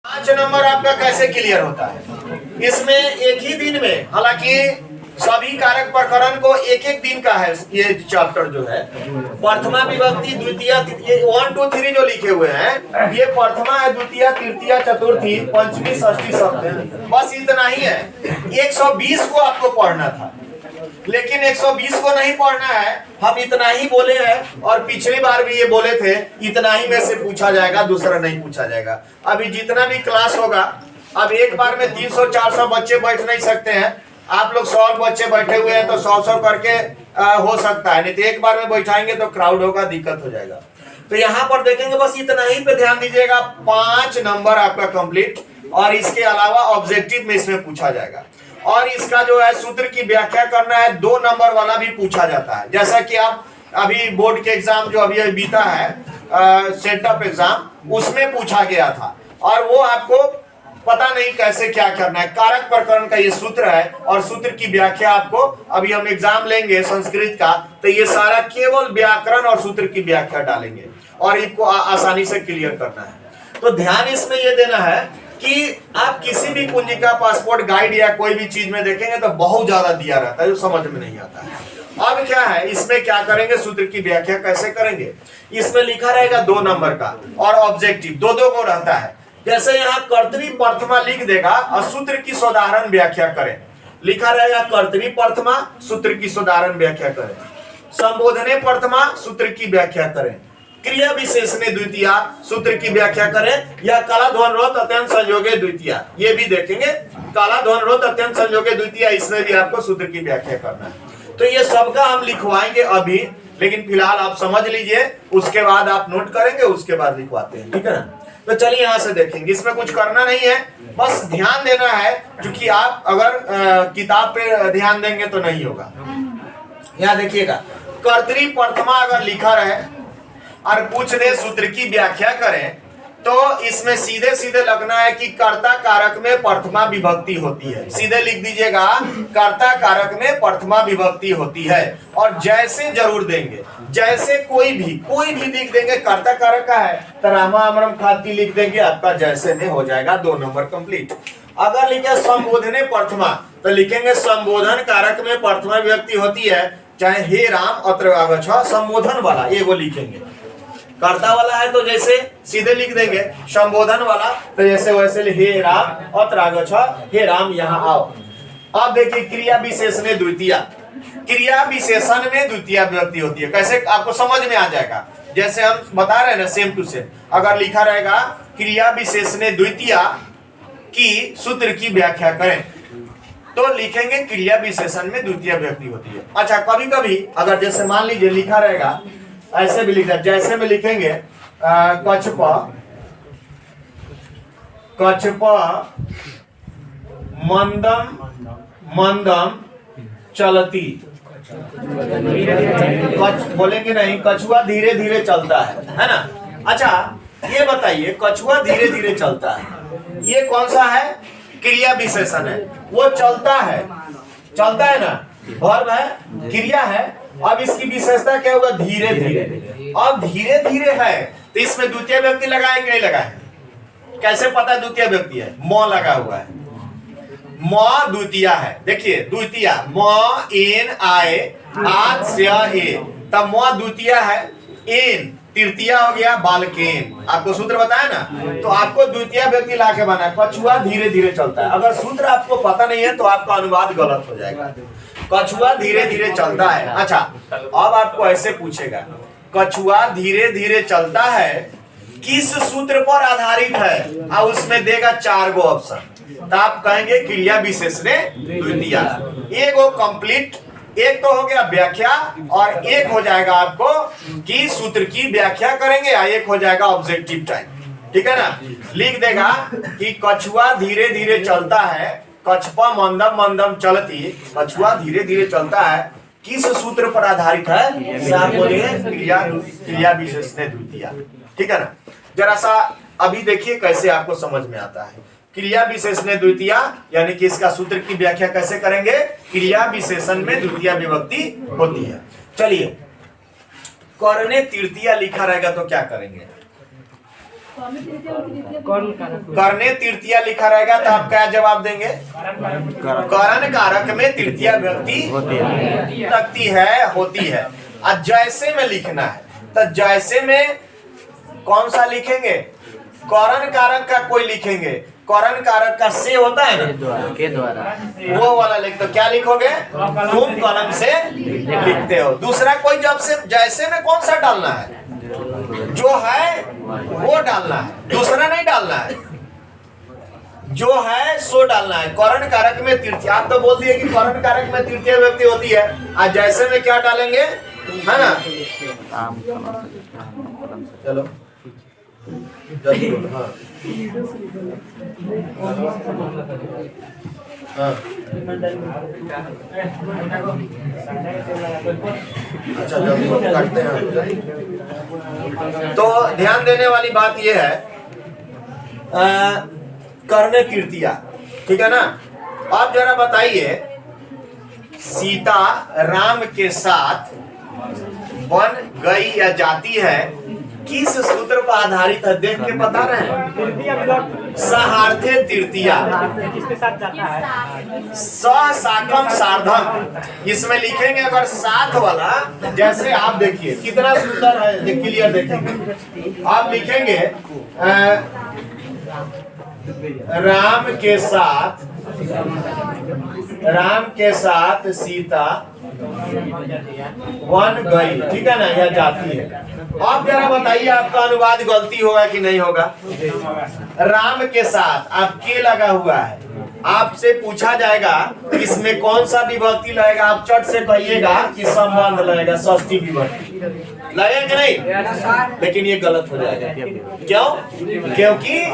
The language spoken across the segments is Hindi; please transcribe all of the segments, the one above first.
5 नंबर आपका कैसे क्लियर होता है? इसमें एक ही दिन में, हालांकि सभी कारक प्रकरण को एक एक दिन का है ये चैप्टर जो है। प्रथमा विभक्ति द्वितीय, ये 1 2 3 जो लिखे हुए हैं ये प्रथमा है, द्वितीय, तृतीय, चतुर्थी, पंचमी, षष्ठी, सप्तमी, बस इतना ही है। 120 को आपको पढ़ना था, लेकिन 120 को नहीं पढ़ना है, हम इतना ही बोले हैं और पिछली बार भी ये बोले थे इतना ही में से पूछा जाएगा, दूसरा नहीं पूछा जाएगा। अभी जितना भी क्लास होगा, अब एक बार में 300-400 बच्चे बैठ नहीं सकते हैं। आप लोग 100 बच्चे बैठे हुए हैं तो 100 करके हो सकता है, नहीं तो एक बार में बैठाएंगे तो क्राउड होगा, दिक्कत हो जाएगा। तो यहाँ पर देखेंगे, बस इतना ही पे ध्यान दीजिएगा। 5 नंबर आपका कंप्लीट, और इसके अलावा ऑब्जेक्टिव में इसमें पूछा जाएगा। और इसका जो है सूत्र की व्याख्या करना है, 2 नंबर वाला भी पूछा जाता है। जैसा कि आप अभी बोर्ड के एग्जाम जो अभी बीता है, सेटअप एग्जाम, उसमें पूछा गया था, और वो आपको पता नहीं कैसे क्या करना है। कारक प्रकरण का ये सूत्र है, और सूत्र की व्याख्या आपको, अभी हम एग्जाम लेंगे संस्कृत का, तो ये सारा केवल व्याकरण और सूत्र की व्याख्या डालेंगे, और इनको आसानी से क्लियर करना है। तो ध्यान इसमें ये देना है कि आप किसी भी कुंजिका, पासपोर्ट, गाइड या कोई भी चीज में देखेंगे तो बहुत ज्यादा दिया रहता है, जो समझ में नहीं आता है। अब क्या है, इसमें क्या करेंगे, सूत्र की व्याख्या कैसे करेंगे। इसमें लिखा रहेगा 2 नंबर का, और ऑब्जेक्टिव 2-2 को रहता है। जैसे यहाँ कर्तरी प्रथमा लिख देगा और सूत्र की साधारण व्याख्या करें, लिखा रहेगा कर्तरी प्रथमा, सूत्र की साधारण व्याख्या करें। संबोधने प्रथमा, सूत्र की व्याख्या करें। क्रिया विशेषणे द्वितीय, सूत्र की व्याख्या करें। या काला ध्वन रोध अत्यंत संयोगे द्वितीय, ये भी देखेंगे। काला ध्वन रोध अत्यंत संयोगे द्वितीय, इसमें भी आपको सूत्र की व्याख्या करना है। तो ये सबका हम लिखवाएंगे अभी, लेकिन फिलहाल आप समझ लीजिए, उसके बाद आप नोट करेंगे, उसके बाद लिखवाते हैं, ठीक है ना। तो चलिए यहाँ से देखेंगे, इसमें कुछ करना नहीं है, बस ध्यान देना है, क्योंकि आप अगर किताब पे ध्यान देंगे तो नहीं होगा। यहाँ देखिएगा, कर्तरी प्रथमा अगर लिखा रहे और पूछ दे सूत्र की व्याख्या करें, तो इसमें सीधे सीधे लगना है कि कर्ता कारक में प्रथमा विभक्ति होती है। सीधे लिख दीजिएगा, कर्ता कारक में प्रथमा विभक्ति होती है। और जैसे जरूर देंगे, जैसे कोई भी लिख देंगे, कर्ता कारक का है तो रामा अमरम खाती लिख देंगे, आपका जैसे में हो जाएगा 2 नंबर कंप्लीट। अगर लिखे संबोधने प्रथमा, तो लिखेंगे संबोधन कारक में प्रथमा विभक्ति होती है, चाहे हे राम अत्र आगच्छ, संबोधन वाला एगो लिखेंगे। कर्ता वाला है तो जैसे सीधे लिख देंगे, संबोधन वाला तो जैसे वैसे हे राम अत्र आगच्छ, हे राम यहाँ आओ। अब देखिए, क्रिया विशेषण द्वितीय, क्रिया विशेषण में द्वितीय विभक्ति होती है। कैसे आपको समझ में आ जाएगा, जैसे हम बता रहे हैं ना, सेम टू सेम। अगर लिखा रहेगा क्रिया विशेषण द्वितीय की सूत्र की व्याख्या करें, तो लिखेंगे क्रिया विशेषण में द्वितीय विभक्ति होती है। अच्छा, कभी कभी अगर जैसे मान लीजिए लिखा रहेगा, ऐसे भी लिखा, जैसे में लिखेंगे कछप मंदम मंदम चलती, बोलेंगे नहीं, कछुआ धीरे धीरे चलता है ना। अच्छा, ये बताइए, कछुआ धीरे धीरे चलता है, ये कौन सा है, क्रिया विशेषण है। वो चलता है ना, वर्ब है, क्रिया है। अब इसकी विशेषता क्या होगा, धीरे धीरे। अब धीरे धीरे है तो इसमें द्वितीय व्यक्ति लगाएंगे, नहीं लगाएंगे। कैसे पता है द्वितीय व्यक्ति है, म लगा हुआ है, म द्वितीय है। देखिए द्वितीय, म एन आए आद से ए, तब म द्वितीय है, एन तृतीय हो गया, बालकेन। आपको सूत्र बताया ना, तो आपको द्वितीय व्यक्ति लाके बना, कछुआ धीरे धीरे चलता है। अगर सूत्र आपको पता नहीं है तो आपका अनुवाद गलत हो जाएगा। कछुआ धीरे धीरे चलता है। अच्छा, अब आपको ऐसे पूछेगा, कछुआ धीरे धीरे चलता है किस सूत्र पर आधारित है, और उसमें देगा 4 गो ऑप्शन, तो आप कहेंगे क्रिया विशेषण द्वितीय। एगो कंप्लीट, एक तो हो गया व्याख्या, और एक हो जाएगा आपको कि सूत्र की व्याख्या करेंगे, या एक हो जाएगा ऑब्जेक्टिव टाइप, ठीक है ना। लिख देगा कि कछुआ धीरे धीरे चलता है, कछपा मंदम मंदम चलती, कछुआ धीरे धीरे चलता है, किस सूत्र पर आधारित है, आप बोलिए क्रिया विशेषण द्वितीय, ठीक है ना। जरा सा अभी देखिए कैसे आपको समझ में आता है। क्रिया विशेषण द्वितीय यानी कि इसका सूत्र की व्याख्या कैसे करेंगे, क्रिया विशेषण में द्वितीय विभक्ति होती है। चलिए, करने तृतीय लिखा रहेगा तो क्या करेंगे, करने तृतीया लिखा रहेगा तो आप क्या जवाब देंगे? करण कारक में तृतीया व्यक्ति लगती है, होती है। और जैसे में लिखना है तो जैसे में कौन सा लिखेंगे? करण कारक का कोई लिखेंगे, करण कारक का से होता है ना, के द्वारा वो वाला लिख। तो क्या लिखोगे? तुम कलम से लिखते हो। दूसरा कोई जब से जैसे में कौन सा डालना है? जो है वो डालना है, दूसरा नहीं डालना है, जो है सो डालना है। करण कारक में तृतीया, आप तो बोल दिए कि करण कारक में तृतीय व्यक्ति होती है। आज जैसे में क्या डालेंगे, है ना? चलो जल्दी बोलो। हाँ हाँ अच्छा जल्दी काटते हैं। तो ध्यान देने वाली बात यह है, करने तृतीया, ठीक है ना? आप जरा बताइए, सीता राम के साथ बन गई या जाती है, किस सूत्र पर आधारित है? देख के बता रहे हैं। सहार्थे तृतीया, साकम सार्धम, इसमें लिखेंगे अगर साथ वाला। जैसे आप देखिए कितना सुंदर है, क्लियर देखेंगे। आप लिखेंगे राम के साथ सीता वन गई, ठीक है ना, यह जाती है। आप जरा बताइए आपका अनुवाद गलती होगा कि नहीं होगा? राम के साथ आप के लगा हुआ है, आपसे पूछा जाएगा इसमें कौन सा विभक्ति लगेगा, आप चट से कहिएगा कि संबंध लगेगा, षष्ठी विभक्ति लगेगा नहीं, लेकिन ये गलत हो जाएगा। क्यों? क्योंकि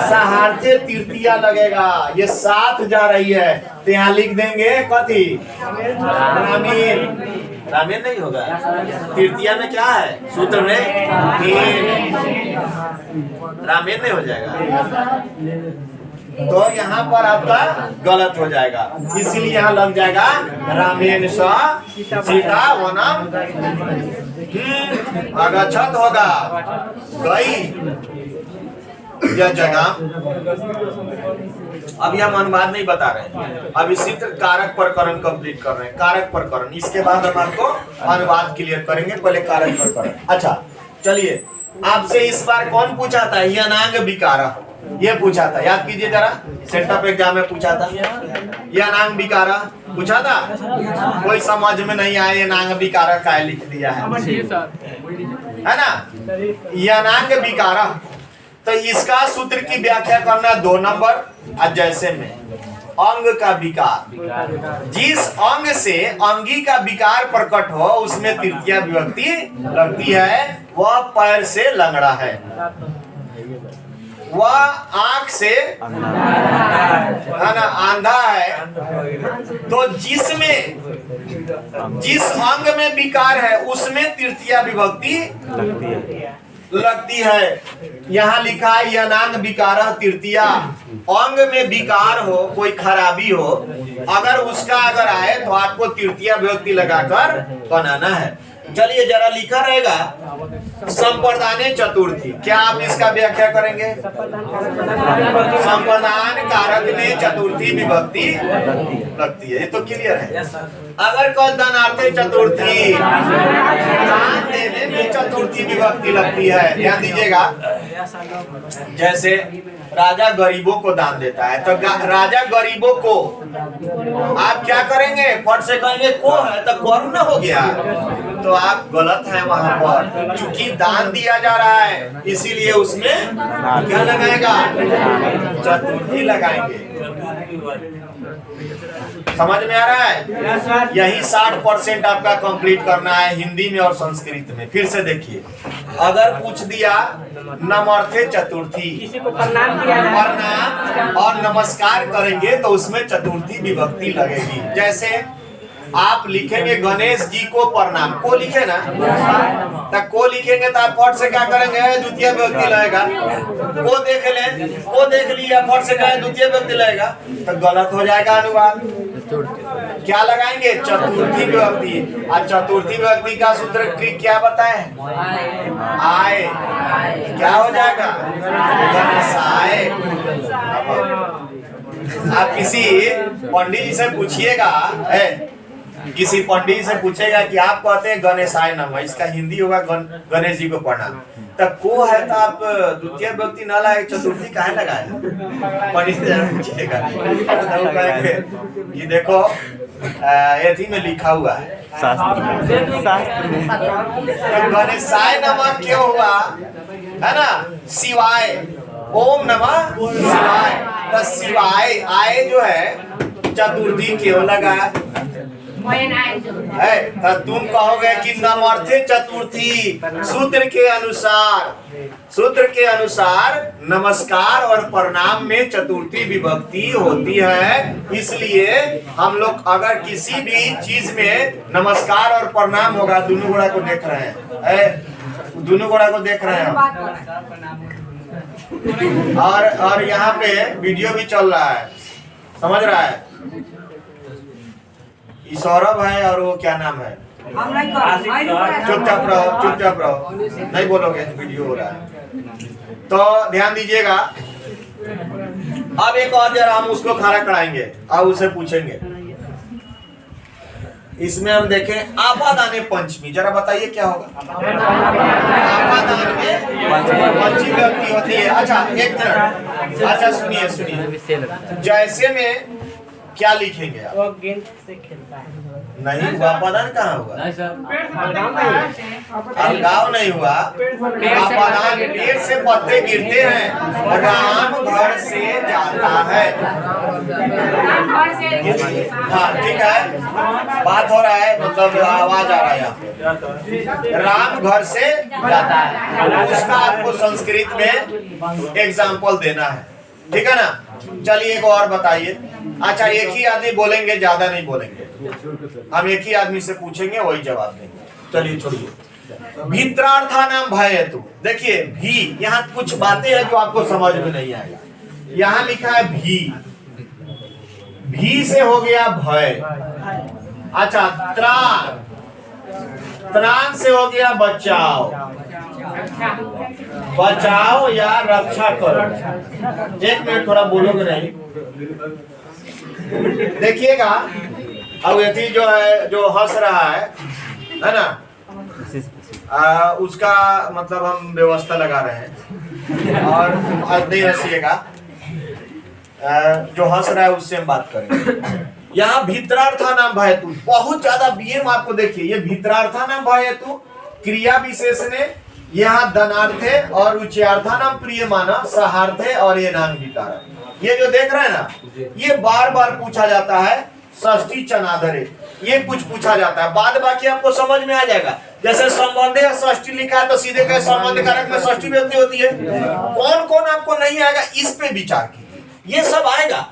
सहार्थे तृतीया लगेगा, ये साथ जा रही है, तो यहाँ लिख देंगे कथी? रामीन। रामीन नहीं होगा, तृतीया में क्या है सूत्र में? रामीन नहीं हो जाएगा, तो यहाँ पर आपका गलत हो जाएगा। इसीलिए यहाँ लग जाएगा रामेण स सीता वनम अगच्छत होगा, गई यह जगह। अब हम अनुवाद नहीं बता रहे हैं, अब इसी तरह कारक प्रकरण कंप्लीट कर रहे हैं। कारक प्रकरण, इसके बाद हम आपको अनुवाद क्लियर करेंगे, पहले कारक प्रकरण। अच्छा चलिए, आपसे इस बार कौन पूछा था? यनांग विकारा, ये पूछा था, याद कीजिए जरा, सेटअप एग्जाम में पूछा था। यनांग विकारा पूछा था, कोई समझ में नहीं आया यनांग विकारा का लिख दिया है ना? यनांग विकारा, तो इसका सूत्र की व्याख्या करना 2 नंबर। जैसे में अंग का विकार, जिस अंग से अंगी का विकार प्रकट हो उसमें तृतीया विभक्ति लगती है। वह पैर से लंगड़ा है, वह आंख से है ना अंधा है। तो जिस अंग में विकार है उसमें तृतीया विभक्ति लगती है। यहाँ लिखा है यनांग विकारः तृतीया, अंग में विकार हो, कोई खराबी हो, अगर उसका अगर आए तो आपको तृतीया विभक्ति लगाकर बनाना है। चलिए जरा लिखा रहेगा संप्रदाने चतुर्थी, क्या आप इसका व्याख्या करेंगे? संप्रदान कारक में चतुर्थी विभक्ति लगती है, ये तो क्लियर है। अगर कोई दानार्थे चतुर्थी, दान देने में चतुर्थी विभक्ति लगती है, ध्यान दीजिएगा। जैसे राजा गरीबों को दान देता है, तो राजा गरीबों को आप क्या करेंगे? फट से कहेंगे को है तो कौन न हो गया, तो आप गलत है वहां पर। चूंकि दान दिया जा रहा है इसीलिए उसमें क्या लगाएगा? चतुर्थी लगाएंगे। समझ में आ रहा है? यही 60% आपका कंप्लीट करना है हिंदी में और संस्कृत में। फिर से देखिए, अगर पूछ दिया नमर्थे चतुर्थी, प्रणाम और नमस्कार करेंगे तो उसमें चतुर्थी विभक्ति लगेगी। जैसे आप लिखेंगे गणेश जी को प्रणाम, को लिखे ना, तो को लिखेंगे तो आप फट से क्या करेंगे, द्वितीय व्यक्ति लगेगा। को देख लिया, फट से क्या द्वितीय व्यक्ति लगेगा, तो गलत हो जाएगा अनुवाद। क्या लगाएंगे, चतुर्थी व्यक्ति। और चतुर्थी व्यक्ति का सूत्र क्या बताए, आए, क्या हो जाएगा, गणेशाय। आप किसी पंडित जी से पूछिएगा, किसी पंडित जी से पूछेगा कि आप कहते हैं गणेशाय नमः, इसका हिंदी होगा गणेश जी को प्रणाम। तब को है तो आप द्वितीय व्यक्ति न लाए, चतुर्थी काहे लगाए, पंडित जी से पूछिएगा। ये देखो एथी में लिखा हुआ है गणेशाय नमः क्यों हुआ है ना, शिवाय, ओम नमः शिवाय। तो शिवाय आए जो है चतुर्थी क्यों लगा है, तो तुम कहोगे कि नमर्थे चतुर्थी। सूत्र के अनुसार नमस्कार और प्रणाम में चतुर्थी विभक्ति होती है, इसलिए हम लोग अगर किसी भी चीज में नमस्कार और प्रणाम होगा, दोनों गोड़ा को देख रहे हैं, दोनों गोड़ा को देख रहे हैं और यहाँ पे वीडियो भी चल रहा है, समझ रहा है। सौरभ है और वो क्या नाम है, चुपचाप रहो, नहीं बोलोगे तो वीडियो हो रहा है। तो ध्यान दीजिएगा। अब एक और जरा हम उसको खड़ा कराएंगे और उसे पूछेंगे। इसमें हम देखें आपादाने पंचमी, जरा बताइए क्या होगा। आपादान में पंचमी व्यक्ति होती है। अच्छा एक तरह, अच्छा सुनिए, जैसे में क्या लिखेंगे आप, नहीं हुआ, आपादान कहाँ हुआ, अलगाव नहीं हुआ, आपादान पेड़ से पत्ते गिरते हैं, राम घर से जाता है। हाँ ठीक है, बात हो रहा है, मतलब आवाज आ रहा है यहाँ पे। राम घर से जाता है, उसका आपको संस्कृत में एग्जाम्पल देना है, ठीक है ना। चलिए एक और बताइए। अच्छा एक ही आदमी बोलेंगे, ज्यादा नहीं बोलेंगे, हम एक ही आदमी से पूछेंगे वही जवाब देंगे। चलिए छोड़िए। भित्रार्था नाम भय हेतु, देखिए भी, यहाँ कुछ बातें हैं जो आपको समझ में नहीं आएगा। यहाँ लिखा है भी से हो गया भय। अच्छा त्राण से हो गया बचाओ या रक्षा करो। एक मिनट थोड़ा बोलोगे नहीं, देखिएगा। अब यदि जो है, जो हंस रहा है ना, उसका मतलब हम व्यवस्था लगा रहे हैं और नहीं हंसिएगा। जो हंस रहा है उससे हम बात करेंगे। यहाँ भित्रार्था नाम भय हेतु बहुत ज्यादा बीएम आपको देखिए, ये भित्रार्था नाम भय हेतु क्रिया विशेष ने यहाँ धनार्थे और उच्चार्था नाम प्रिय माना, सहार्थे और ये नाम विकार। ये जो देख रहे हैं ना, ये बार बार पूछा जाता है, षष्ठी चनाधरे, ये कुछ पूछा जाता है, बाद बाकी आपको समझ में आ जाएगा। जैसे संबंधे षष्ठी लिखा है तो सीधे कहे संबंध कारक में षष्ठी व्यक्ति होती है। कौन कौन आपको नहीं आएगा इस पे विचार कीजिए, ये सब आएगा।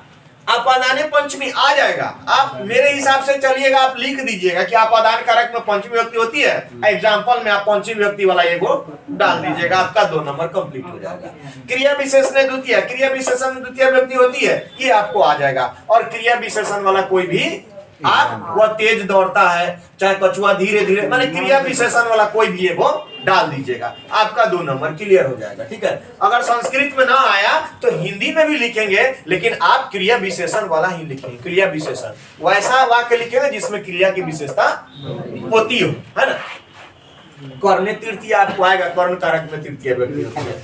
आपादाने पंचमी आ जाएगा। आप मेरे हिसाब से चलिएगा, आप लिख दीजिएगा कि आपादान कारक में पंचमी व्यक्ति होती है, एग्जाम्पल में आप पंचमी व्यक्ति वाला एगो डाल दीजिएगा, आपका 2 नंबर कंप्लीट हो जाएगा। क्रिया विशेषण द्वितीय, क्रिया विशेषण द्वितीय व्यक्ति होती है, ये आपको आ जाएगा। और क्रिया विशेषण वाला कोई भी आप, वह तेज दौड़ता है चाहे कछुआ धीरे धीरे, माने क्रिया विशेषण वाला कोई भी है वो डाल दीजिएगा, आपका 2 नंबर क्लियर हो जाएगा। ठीक है, अगर संस्कृत में ना आया तो हिंदी में भी लिखेंगे, लेकिन आप क्रिया विशेषण वाला ही लिखेंगे। क्रिया विशेषण वैसा वाक्य लिखेंगे जिसमें क्रिया की विशेषता होती हो, है ना। कर्ण तृतीय आपको आएगा, कर्ण कारक में तृतीय व्यक्ति होती है,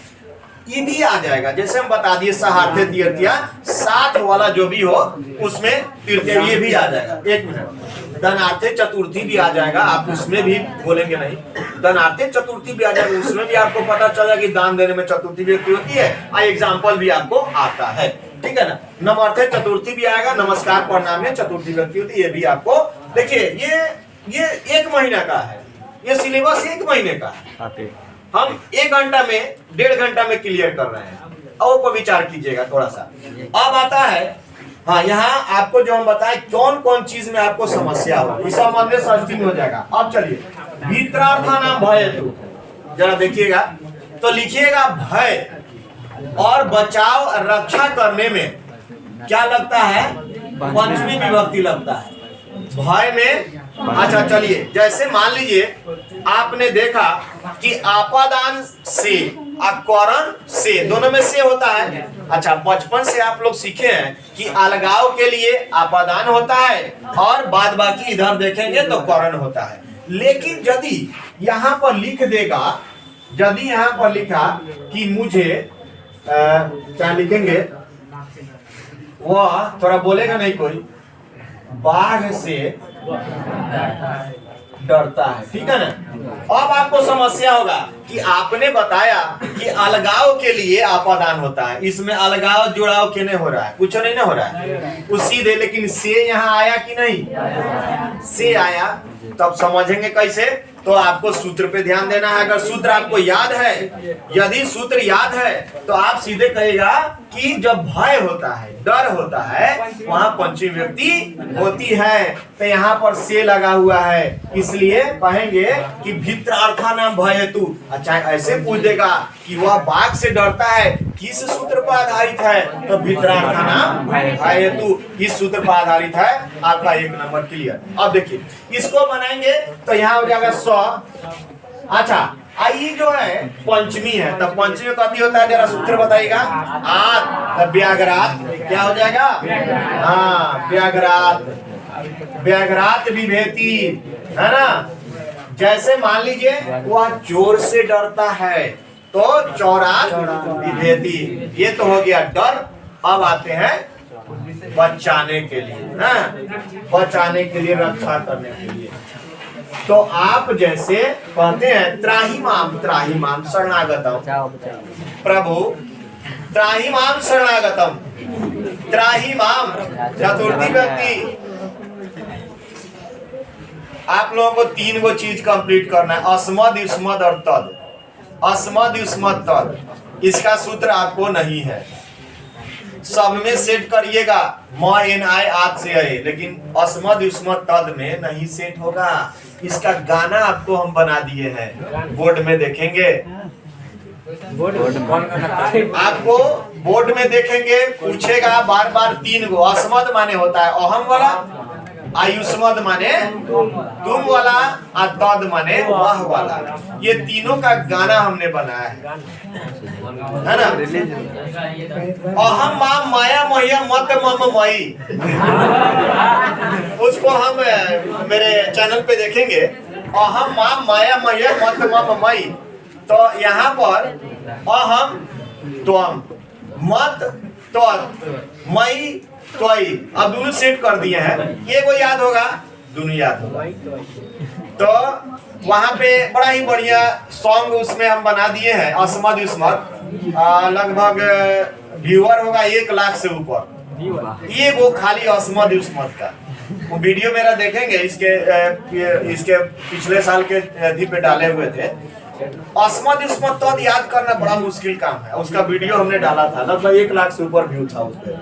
ये भी आ जाएगा। जैसे हम बता दिए सहार्थे द्वितीय, साथ वाला जो भी हो उसमें तृतीय, ये भी आ जाएगा। एक मिनट, धनार्थे चतुर्थी भी आ जाएगा, आप उसमें भी बोलेंगे नहीं, धनार्थे चतुर्थी भी आ जाएगा, उसमें भी आपको पता चलेगा कि दान देने में चतुर्थी व्यक्ति होती है, एग्जाम्पल भी आपको आता है। ठीक है ना। नमर्थे चतुर्थी भी आएगा, नमस्कार प्रणाम में चतुर्थी व्यक्ति होती है, ये भी आपको। देखिए ये 1 महीना का है, ये सिलेबस 1 महीने का है, हम 1 घंटा में 1.5 घंटा में क्लियर कर रहे हैं। और ऊपर विचार कीजिएगा थोड़ा सा। अब आता है हाँ, यहाँ आपको जो हम बताए कौन कौन चीज में आपको समस्या हो, इस संबंध षष्ठी में हो जाएगा। अब चलिए, भित्रार्था नाम भय तु, जरा देखिएगा तो लिखिएगा भय और बचाव रक्षा करने में क्या लगता है, पंचमी विभक्ति लगता है भय में। अच्छा चलिए, जैसे मान लीजिए आपने देखा कि आपादान से अकरण से, दोनों में से होता है। अच्छा, बचपन से आप लोग सीखे हैं कि अलगाव के लिए आपादान होता है और बाद बाकी इधर देखेंगे तो करण होता है। लेकिन यदि यहाँ पर लिख देगा, यदि यहाँ पर लिखा कि मुझे क्या लिखेंगे, वह थोड़ा बोलेगा नहीं कोई, बाघ से डरता है, ठीक है ना। अब आपको समस्या होगा कि आपने बताया कि अलगाव के लिए आपादान होता है, इसमें अलगाव जुड़ाव के नहीं हो रहा है, कुछ नहीं ना हो रहा है, वो सीधे। लेकिन से यहाँ आया कि नहीं, से आया, तब समझेंगे कैसे। तो आपको सूत्र पे ध्यान देना है। अगर सूत्र आपको याद है, यदि सूत्र याद है तो आप सीधे कहेगा कि जब भय होता है, डर होता है, वहां पंचमी विभक्ति होती है। तो यहाँ पर से लगा हुआ है, इसलिए कहेंगे कि भित्रार्था नाम भय तु। अच्छा, ऐसे पूछ देगा कि वह बाघ से डरता है, किस सूत्र पर आधारित है, तो भित्रार्था नाम भय तु, इस सूत्र पर आधारित है। आपका 1 नंबर क्लियर। अब देखिए, इसको बनाएंगे तो यहाँ हो जाएगा स। अच्छा, आई जो है पंचमी है, तब पंचमी कथी होता है, जरा सूत्र बताइएगा। आद, व्याघ्रात, क्या हो जाएगा, हाँ व्याघ्रात, व्याघ्रात विभेति, है ना। जैसे मान लीजिए वह चोर से डरता है तो चौरात विभेति, ये तो हो गया डर। अब आते हैं बचाने के लिए, ना बचाने के लिए, रक्षा करने के लिए। तो आप जैसे कहते हैं त्राहिमाम शरणागतम, प्रभु त्राहिमाम शरणागतम, त्राहिमाम चतुर्थी व्यक्ति। आप लोगों को 3 गो चीज कंप्लीट करना है, अस्मद, युष्मद और तद। अस्मद, युष्मद, तद, इसका सूत्र आपको नहीं है, सब में सेट करिएगा, म एन आई आत से है, लेकिन अस्मद, युष्मद, तद में नहीं सेट होगा। इसका गाना आपको हम बना दिए हैं, बोर्ड में देखेंगे, आपको बोर्ड में देखेंगे, पूछेगा बार बार 3 गो। अस्मद माने होता है अहम वाला, आयुष्मद माने तुम वाला, और तद माने वह वाला। ये तीनों का गाना हमने बनाया है ना। अहम माम माया मह्य मत मम मई, उसको हम मेरे चैनल पे देखेंगे। अहम माम माया मह्य मत मम मई, तो यहाँ पर अहम त्वम, मत त्वत्, मई त्वयि, अब दोनों सेट कर दिए हैं। ये को याद होगा, दोनों याद होगा। तो वहां पे बड़ा ही बढ़िया सॉन्ग उसमें हम बना दिए हैं, अस्मद युष्मद, लगभग व्यूअर होगा 1 लाख से ऊपर। ये वो खाली अस्मद युष्मद का वो वीडियो मेरा देखेंगे, इसके पिछले साल के अधी पे डाले हुए थे। अस्मद युष्मद तद याद करना बड़ा मुश्किल काम है, उसका वीडियो हमने डाला था, लगभग 1 लाख से ऊपर व्यू था उसपे।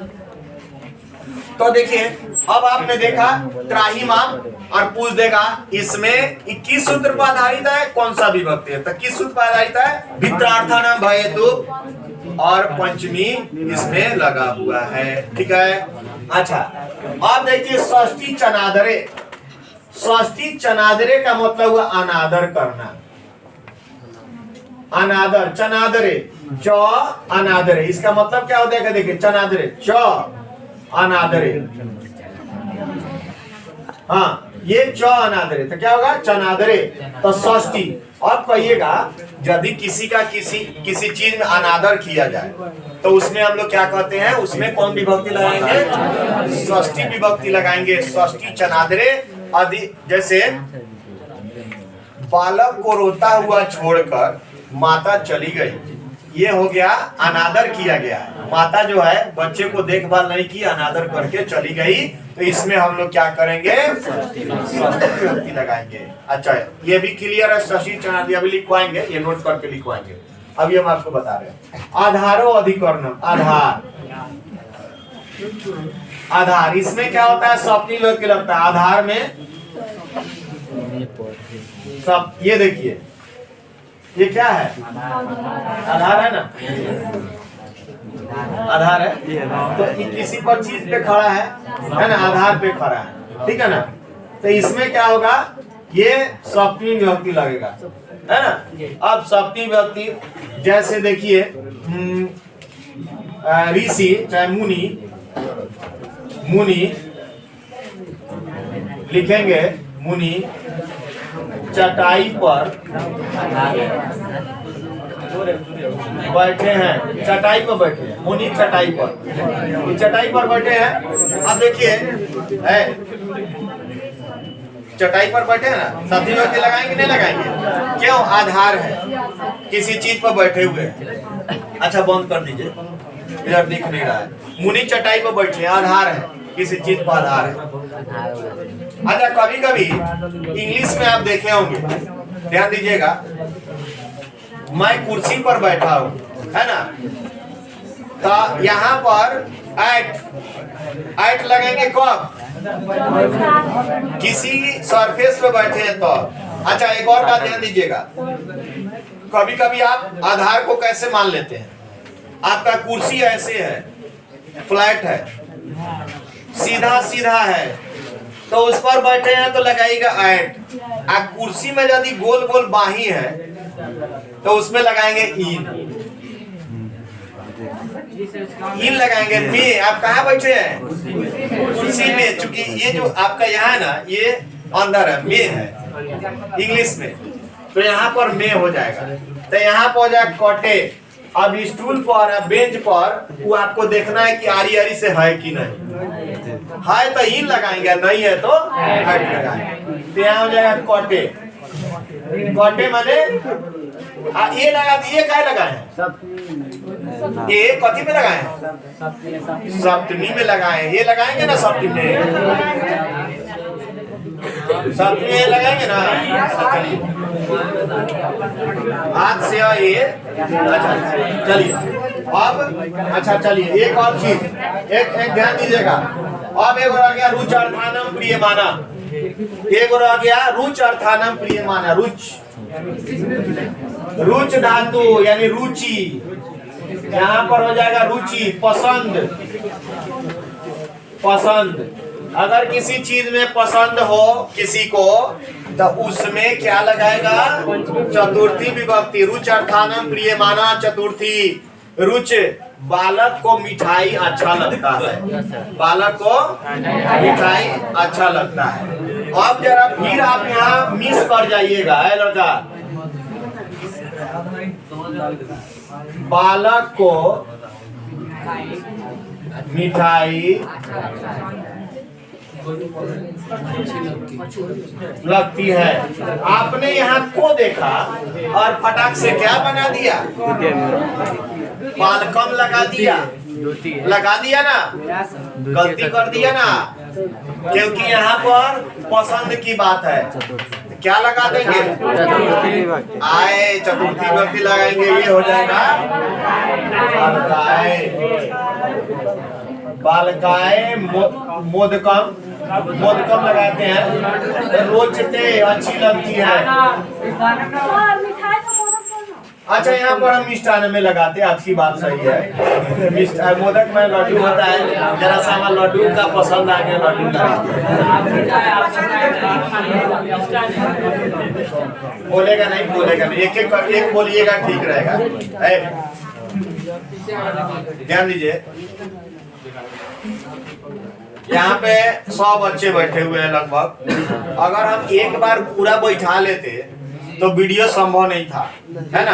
तो देखिए, अब आपने देखा त्राहिमाम, और पूछ देगा इसमें 21 सूत्र पर आधारित है, कौन सा विभक्ति है, तो किस सूत्र पर आधारित है, भित्रार्था नाम भय तु, और पंचमी इसमें लगा हुआ है, ठीक है। अच्छा, अब देखिए षष्ठी चनादरे। षष्ठी चनादरे का मतलब हुआ अनादर करना, अनादर, चनादरे, च अनादरे, इसका मतलब क्या होता है, देखिए चनादरे, च अनादरे, हाँ ये च अनादरे, तो क्या होगा, चनादरे। तो षष्ठी। अब कहिएगा यदि किसी का किसी चीज में अनादर किया जाए तो उसमें हम लोग क्या कहते हैं, उसमें कौन विभक्ति लगाएंगे, षष्ठी विभक्ति लगाएंगे। षष्ठी चनादरे। आदि जैसे बालक को रोता हुआ छोड़कर माता चली गई, ये हो गया अनादर किया गया। माता जो है बच्चे को देखभाल नहीं की, अनादर करके चली गई, तो इसमें हम लोग क्या करेंगे, षष्ठी विभक्ति लगाएंगे। अच्छा, ये भी क्लियर है, षष्ठी चनादि अभी लिखवाएंगे, ये नोट करके लिखवाएंगे। अभी हम आपको बता रहे हैं आधारो अधिकरणम, आधार आधार। इसमें क्या होता है, सॉफ्टनी लोग के लगता है। आधार में सब, ये देखिए ये क्या है, आधार है ना, आधार है। तो ये किसी पर चीज पे खड़ा है ना, आधार पे खड़ा है, ठीक है ना। तो इसमें क्या होगा, ये सॉफ्टनी विभक्ति लगेगा, है ना। अब सॉफ्टनी विभक्ति जैसे देखिए ऋषि चाहे मुनि, मुनि लिखेंगे, मुनि चटाई पर बैठे हैं, चटाई पर बैठे हैं, मुनि चटाई पर, चटाई पर बैठे हैं। अब देखिए है, चटाई पर बैठे हैं ना, सब्जी वब्जी लगाएंगे नहीं लगाएंगे, क्यों, आधार है, किसी चीज पर बैठे हुए हैं। अच्छा बंद कर दीजिए, इधर दिख नहीं रहा है। मुनि चटाई पर बैठे हैं, आधार है, किसी चीज पर आधार है। अच्छा कभी कभी इंग्लिश में आप देखे होंगे, ध्यान दीजिएगा, मैं कुर्सी पर बैठा हूं, है ना, तो यहाँ पर एट लगेंगे कब, किसी सरफेस पे बैठे हैं तो। अच्छा एक और बात ध्यान दीजिएगा, कभी कभी आप आधार को कैसे मान लेते हैं, आपका कुर्सी ऐसे है, फ्लैट है, सीधा सीधा है, तो उस पर बैठे हैं तो लगाएगा एट। आप कुर्सी में यदि गोल गोल बाही है तो उसमें लगाएंगे इन लगाएंगे। में आप कहाँ बैठे हैं, कुर्सी में, चूंकि ये जो आपका यहाँ है ना, ये अंदर है, में है इंग्लिश में, तो यहाँ पर में हो जाएगा, तो यहाँ पर हो जाएगा कटे। अब स्टूल पर, बेंच पर, वो आपको देखना है कि आरी आरी से है कि नहीं, है तो इन लगाएंगे, नहीं है तो हट लगाएंगे, तो यहाँ हो जाएगा कटे। कटे माने ये लगा दिए, क्या लगाए, ये कथी में लगाए, सप्तमी में लगाए, ये लगाएंगे ना सप्तमी में, सप्तमी में लगाएंगे ना। हाथ से ये, अच्छा चलिए अब, अच्छा चलिए एक और चीज, एक ध्यान दीजिएगा। अब एक आ गया रुच अर्थानम प्रियमाना, एक और आ गया रुच अर्थानम प्रियमाना। रुच, रुच धातु यानी रुचि, यहाँ पर हो जाएगा रुचि, पसंद, पसंद। अगर किसी चीज में पसंद हो किसी को, तो उसमें क्या लगाएगा, चतुर्थी विभक्ति। रुच अर्थानम प्रियमाना चतुर्थी। रुच, बालक को मिठाई अच्छा लगता है, बालक को मिठाई अच्छा लगता है। अब जरा फिर आप यहाँ मिस कर जाइएगा, है लड़का, बालक को मिठाई लगती है। आपने यहाँ को देखा और फटाक से क्या बना दिया, बालकम लगा दिया, लगा दिया ना, गलती कर दिया ना, क्योंकि यहाँ पर पसंद की बात है। क्या लगा देंगे, आए, चतुर्थी विभक्ति लगाएंगे, ये हो जाएगा बालकाए, बालकाए मोदकम, मोदकम लगाते हैं, रोचते अच्छी लगती है। अच्छा यहाँ पर हम मिष्ठान में लगाते हैं, आपकी बात सही है, मिष्ठान मोदक में लड्डू होता है, जरा सा हमारा लड्डू का पसंद आ गया, लड्डू बोलेगा नहीं, बोलेगा नहीं, एक एक बोलिएगा ठीक रहेगा। ध्यान दीजिए, यहाँ पे 100 बच्चे बैठे हुए हैं लगभग, अगर हम एक बार पूरा बैठा लेते तो वीडियो संभव नहीं था, है ना।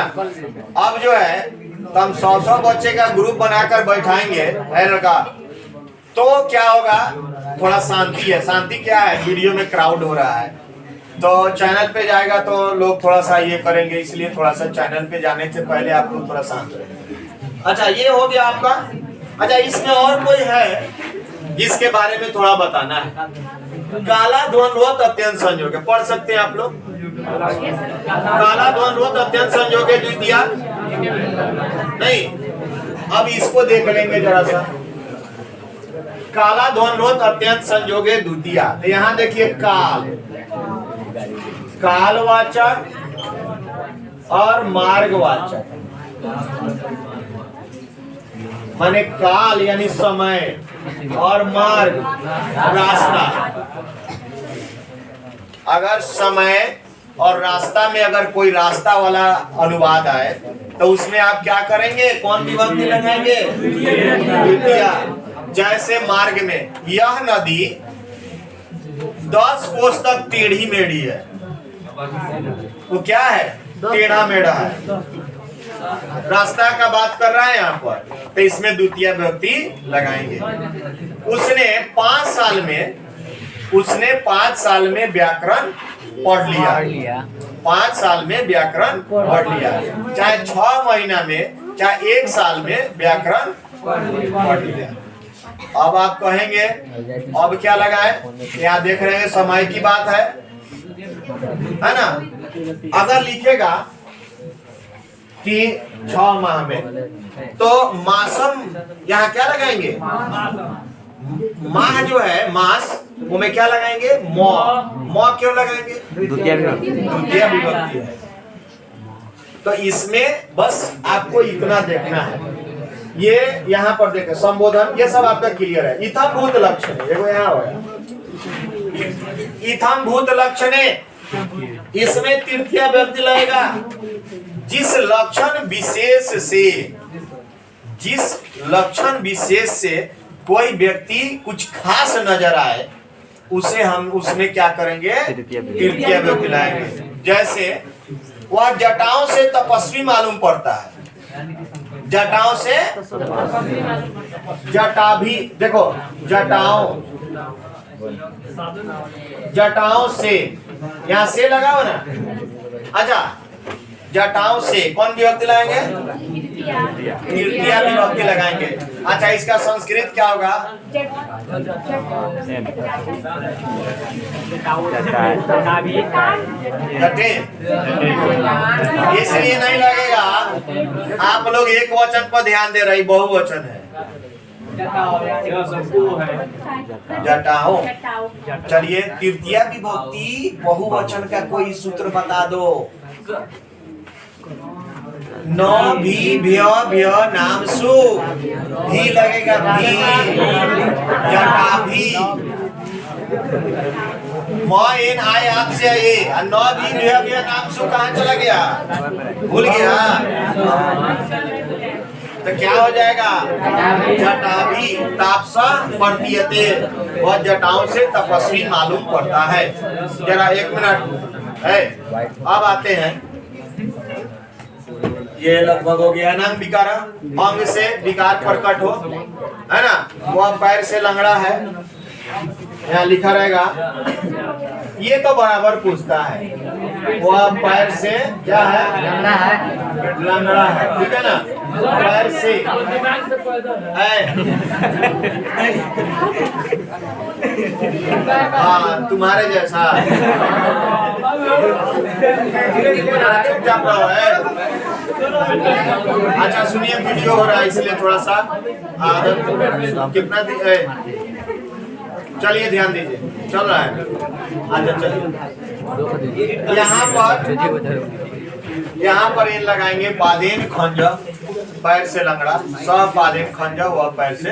अब जो है तो हम 100 बच्चे का ग्रुप बनाकर बैठाएंगे, है लड़का, तो क्या होगा, थोड़ा शांति है। शांति क्या है, वीडियो में क्राउड हो रहा है, तो चैनल पे जाएगा तो लोग थोड़ा सा ये करेंगे, इसलिए थोड़ा सा चैनल पे जाने से पहले आप लोग थोड़ा शांत रहें। अच्छा ये हो गया आपका। अच्छा इसमें और कोई है जिसके बारे में थोड़ा बताना है। काला द्वंद्वत अत्यंत संयोग, पढ़ सकते हैं आप लोग। काला द्वंद्वत अत्यंत संयोग द्वितीया नहीं, अब इसको देख लेंगे जरा सा। काला ध्वनरोत अत्यंत संयोगे द्वितीया। तो यहाँ देखिए काल, कालवाचक और मार्गवाचक, माने काल यानी समय और मार्ग रास्ता। अगर समय और रास्ता में अगर कोई रास्ता वाला अनुवाद आए तो उसमें आप क्या करेंगे, कौन विभक्ति लगाएंगे, द्वितीया। जैसे मार्ग में यह नदी 10 कोस तक टेढ़ी मेढ़ी है, वो क्या है, टेढ़ा मेढ़ा है, रास्ता का बात कर रहा है यहाँ पर, तो इसमें द्वितीय विभक्ति लगाएंगे। उसने 5 साल में व्याकरण पढ़ लिया, 5 साल में व्याकरण पढ़ लिया, चाहे 6 महीना में चाहे 1 साल में व्याकरण पढ़ लिया। अब आप कहेंगे अब क्या लगाए, यहाँ देख रहे हैं समय की बात है ना। अगर लिखेगा कि 6 माह में, तो मासम यहाँ क्या लगाएंगे, माह जो है मास, वो में क्या लगाएंगे, मौ क्यों लगाएंगे, द्वितीय विभक्ति है। तो इसमें बस आपको इतना देखना है। ये यहाँ पर देखें संबोधन, ये सब आपका क्लियर है। इथम भूत लक्षण, देखो यहाँ होगा इथम भूत लक्षण, इसमें तृतीय विभक्ति लगेगा। जिस लक्षण विशेष से कोई व्यक्ति कुछ खास नजर आए, उसे हम उसमें क्या करेंगे, तृतीय विभक्ति लाएंगे। जैसे वह जटाओं से तपस्वी मालूम पड़ता है, जटाओ से जटा भी, देखो जटाओं से, यहाँ से लगाओ ना। अच्छा, जटाओं से कौन विभक्ति लगाएंगे, तृतीय विभक्ति लगाएंगे। अच्छा, इसका संस्कृत क्या होगा, जटे, इसलिए नहीं लगेगा। आप लोग एक वचन पर ध्यान दे रही, बहुवचन है जटाओ। चलिए, तृतीय विभक्ति बहुवचन का कोई सूत्र बता दो। न भी भ्य भ्य नाम सु, भी लगेगा, भी जटा भी, इन आए आपसे ये, न भी भ्य भ्य नाम सु कहाँ चला गया, भूल गया। तो क्या हो जाएगा, जटा भी तापसा पड़तीयते, वह जटाओं से तपस्वी मालूम पड़ता है। जरा 1 मिनट है, अब आते हैं। ये लगभग हो गया नाम विकारा, अंग से विकार प्रकट हो, है ना। वह पैर से लंगड़ा है, यहाँ लिखा रहेगा। ये तो बराबर पूछता है, वह पैर से क्या है, लंगड़ा है, ठीक है ना, पैर से हाँ तुम्हारे जैसा चुपचाप रहो है। अच्छा सुनिए, वीडियो हो रहा है इसलिए थोड़ा सा आदत कितना चलिए ध्यान दीजिए, चल रहा है। अच्छा चलिए, यहाँ पर इन लगाएंगे पादेन खंज, पैर से लंगड़ा, सब पादेन खंज, वह पैर से।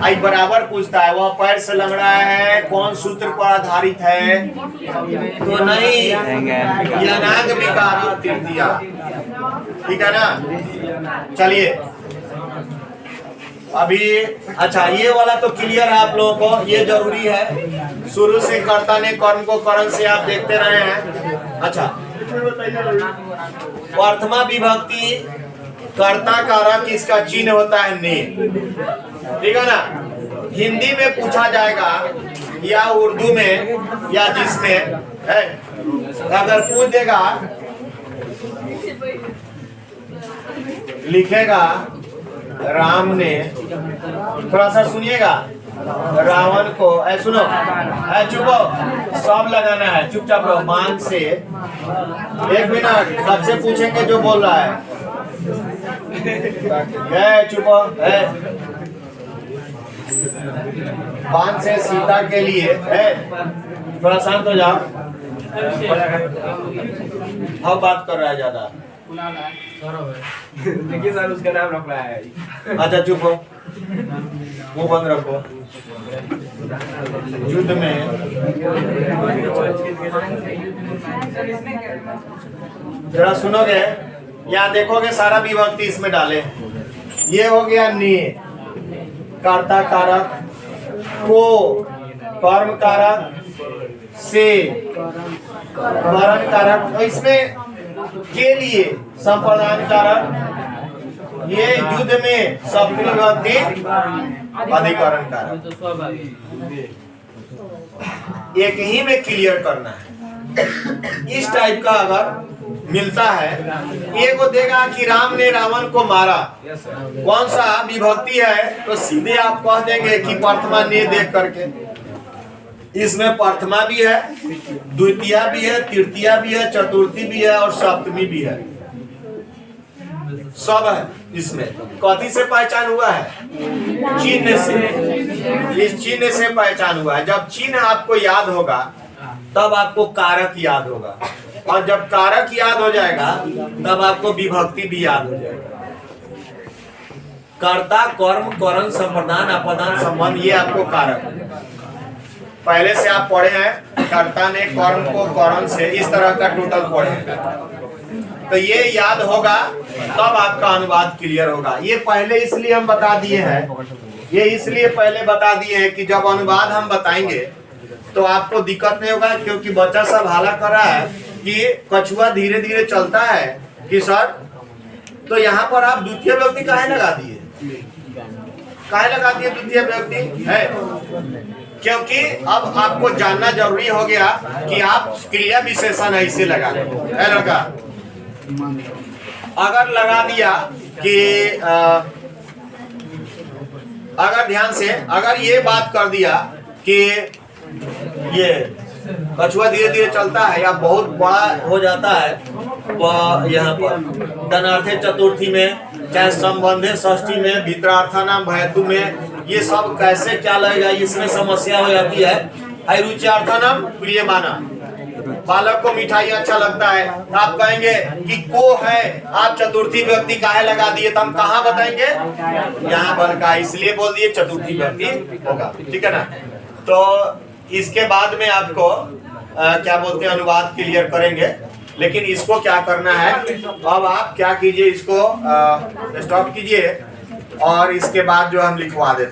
आई बराबर पूछता है, वह पैर से लंगड़ा है, कौन सूत्र पर आधारित है, तो नहीं, यनांग विकार तृतीया, ठीक है ना। चलिए अभी, अच्छा ये वाला तो क्लियर है आप लोगों को, ये जरूरी है। शुरू से कर्ता ने कर्म को करण से आप देखते रहे हैं। अच्छा, प्रथमा विभक्ति कर्ता कारक, इसका चिन्ह होता है ने, ठीक है ना। हिंदी में पूछा जाएगा या उर्दू में या जिसमें है, अगर पूछ देगा, लिखेगा राम ने, थोड़ा सा सुनिएगा, रावण को, सुनो, चुपो, सब लगाना है, चुपचाप रहो, मान से 1 मिनट, सबसे पूछेंगे जो बोल रहा है, चुपो, बाण से सीता के लिए है। थोड़ा शांत हो जाओ, हम बात कर रहा है ज्यादा। देखिए सर उसका नाम रख रहा है। अच्छा चुप हो, मुंह बंद रखो। युद्ध में जरा सुनोगे, यहाँ देखोगे सारा विभक्ति इसमें डाले। ये हो गया ने, कर्ता कारक, को कर्म कारक, से वरण कारक, और इसमें के लिए संप्रदान कारक, ये युद्ध में सप्तमी विभक्ति अधिकरण कारक। एक ही में क्लियर करना है। इस टाइप का अगर मिलता है, ये को देगा कि राम ने रावण को मारा, कौन सा विभक्ति है, तो सीधे आप कह देंगे कि प्रथमा ने देख करके। इसमें प्रथमा भी है, द्वितीया भी है, तृतीया भी है, चतुर्थी भी है और सप्तमी भी है, सब है इसमें। कथी से पहचान हुआ है? चिन्ह से। इस चिन्ह से पहचान हुआ है। जब चिन्ह आपको याद होगा तब आपको कारक याद होगा, और जब कारक याद हो जाएगा तब आपको विभक्ति भी याद हो जाएगा। कर्ता, कर्म, करण, संप्रदान, अपदान, संबंध, ये आपको कारक पहले से आप पढ़े हैं। कर्ता ने कर्म को करण से, इस तरह का टोटल पढ़े हैं, तो ये याद होगा तब आपका अनुवाद क्लियर होगा। ये पहले इसलिए हम बता दिए हैं, ये इसलिए पहले बता दिए हैं कि जब अनुवाद हम बताएंगे तो आपको दिक्कत नहीं होगा, क्योंकि बच्चा सब हाला कर रहा है कि कछुआ धीरे धीरे चलता है कि सर, तो यहाँ पर आप द्वितीय व्यक्ति काहे लगा दिए? काहे लगा दिए द्वितीय व्यक्ति है? क्योंकि अब आपको जानना जरूरी हो गया कि आप क्रिया विशेषण ऐसे लगा है लड़का। अगर लगा दिया कि अगर ध्यान से, अगर ये बात कर दिया कि ये कछुआ धीरे धीरे चलता है या बहुत बड़ा हो जाता है, तो यहाँ पर धनार्थे चतुर्थी में, चाहे संबंधे षष्ठी में, भित्रार्थानाम भयतु में, ये सब कैसे क्या लगेगा, इसमें समस्या हो जाती है। रुच्यार्थानाम प्रियमाना, बालक को मिठाई अच्छा लगता है, तो आप कहेंगे कि को है, आप चतुर्थी व्यक्ति काहे लगा दिए, तो हम कहाँ बताएंगे? यहाँ पर का, इसलिए बोल दिए चतुर्थी व्यक्ति होगा, ठीक है ना। तो इसके बाद में आपको क्या बोलते हैं, अनुवाद क्लियर करेंगे। लेकिन इसको क्या करना है, अब आप क्या कीजिए, इसको स्टॉप कीजिए और इसके बाद जो हम लिखवा देते हैं।